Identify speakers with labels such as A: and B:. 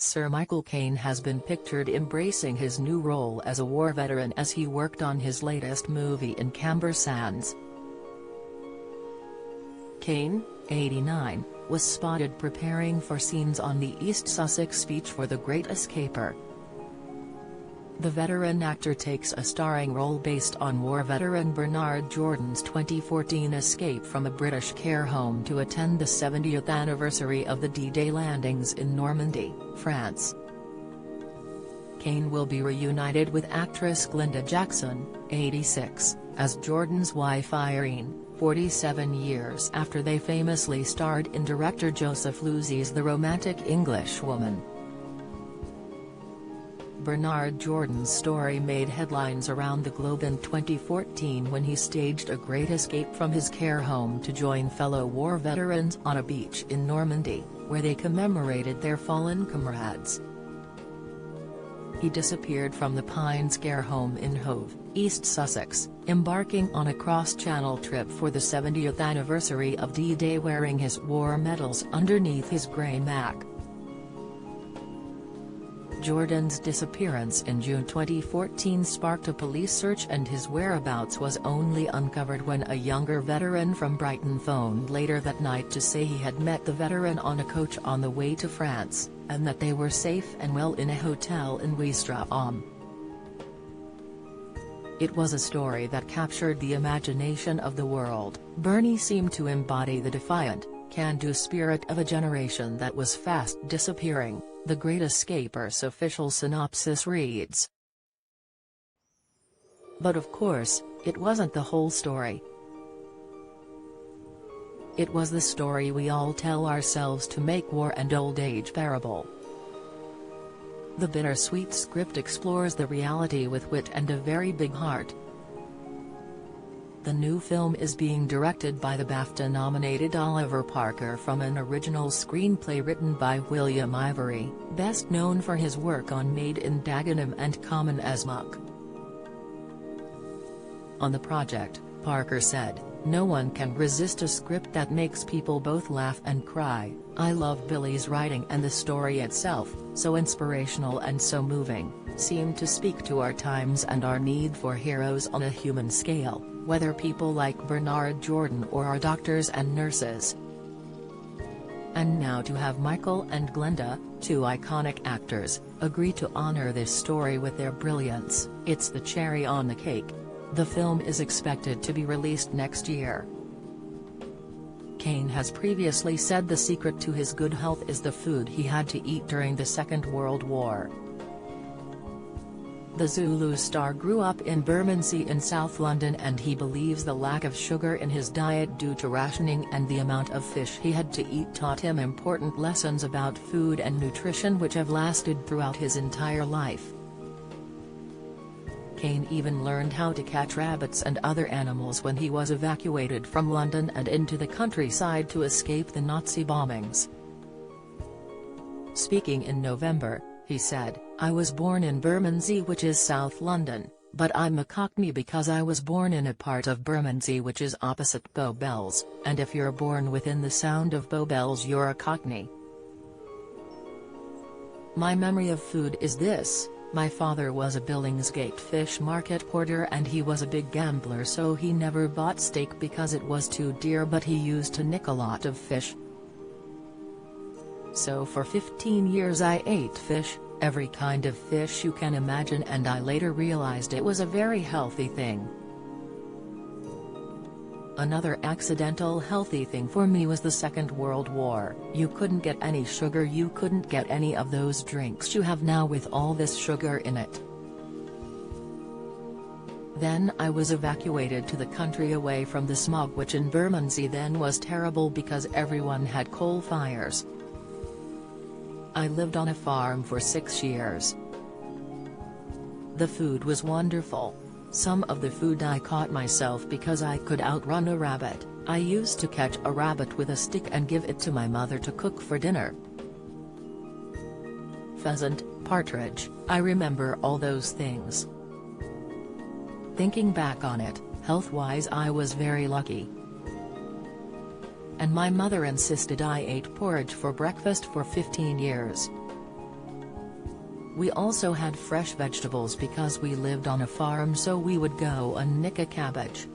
A: Sir Michael Caine has been pictured embracing his new role as a war veteran as he worked on his latest movie in Camber Sands. Caine, 89, was spotted preparing for scenes on the East Sussex beach for The Great Escaper. The veteran actor takes a starring role based on war veteran Bernard Jordan's 2014 escape from a British care home to attend the 70th anniversary of the D-Day landings in Normandy, France. Caine will be reunited with actress Glenda Jackson, 86, as Jordan's wife Irene, 47 years after they famously starred in director Joseph Losey's The Romantic Englishwoman. Bernard Jordan's story made headlines around the globe in 2014 when he staged a great escape from his care home to join fellow war veterans on a beach in Normandy, where they commemorated their fallen comrades. He disappeared from the Pines care home in Hove, East Sussex, embarking on a cross-channel trip for the 70th anniversary of D-Day wearing his war medals underneath his grey mac. Jordan's disappearance in June 2014 sparked a police search, and his whereabouts was only uncovered when a younger veteran from Brighton phoned later that night to say he had met the veteran on a coach on the way to France, and that they were safe and well in a hotel in Ouistreham. It was a story that captured the imagination of the world. Bernie seemed to embody the defiant, can-do spirit of a generation that was fast disappearing, The Great Escaper's official synopsis reads. But of course, it wasn't the whole story. It was the story we all tell ourselves to make war and old age bearable. The bittersweet script explores the reality with wit and a very big heart. The new film is being directed by the BAFTA-nominated Oliver Parker from an original screenplay written by William Ivory, best known for his work on Made in Dagenham and Common as Muck. On the project, Parker said, "No one can resist a script that makes people both laugh and cry. I love Billy's writing, and the story itself, so inspirational and so moving, seemed to speak to our times and our need for heroes on a human scale, whether people like Bernard Jordan or our doctors and nurses." And now to have Michael and Glenda, two iconic actors, agree to honor this story with their brilliance, it's the cherry on the cake. The film is expected to be released next year. Caine has previously said the secret to his good health is the food he had to eat during the Second World War. The Zulu star grew up in Bermondsey in South London, and he believes the lack of sugar in his diet due to rationing and the amount of fish he had to eat taught him important lessons about food and nutrition which have lasted throughout his entire life. Caine even learned how to catch rabbits and other animals when he was evacuated from London and into the countryside to escape the Nazi bombings. Speaking in November, he said, "I was born in Bermondsey, which is South London, but I'm a Cockney because I was born in a part of Bermondsey which is opposite Bow Bells, and if you're born within the sound of Bow Bells you're a Cockney. My memory of food is this. My father was a Billingsgate fish market porter, and he was a big gambler, so he never bought steak because it was too dear, but he used to nick a lot of fish. So for 15 years I ate fish, every kind of fish you can imagine, and I later realized it was a very healthy thing. Another accidental healthy thing for me was the Second World War. You couldn't get any sugar, you couldn't get any of those drinks you have now with all this sugar in it. Then I was evacuated to the country away from the smog, which in Bermondsey then was terrible because everyone had coal fires. I lived on a farm for 6 years. The food was wonderful. Some of the food I caught myself because I could outrun a rabbit. I used to catch a rabbit with a stick and give it to my mother to cook for dinner. Pheasant, partridge, I remember all those things. Thinking back on it, health-wise I was very lucky. And my mother insisted I ate porridge for breakfast for 15 years. We also had fresh vegetables because we lived on a farm, so we would go and nick a cabbage.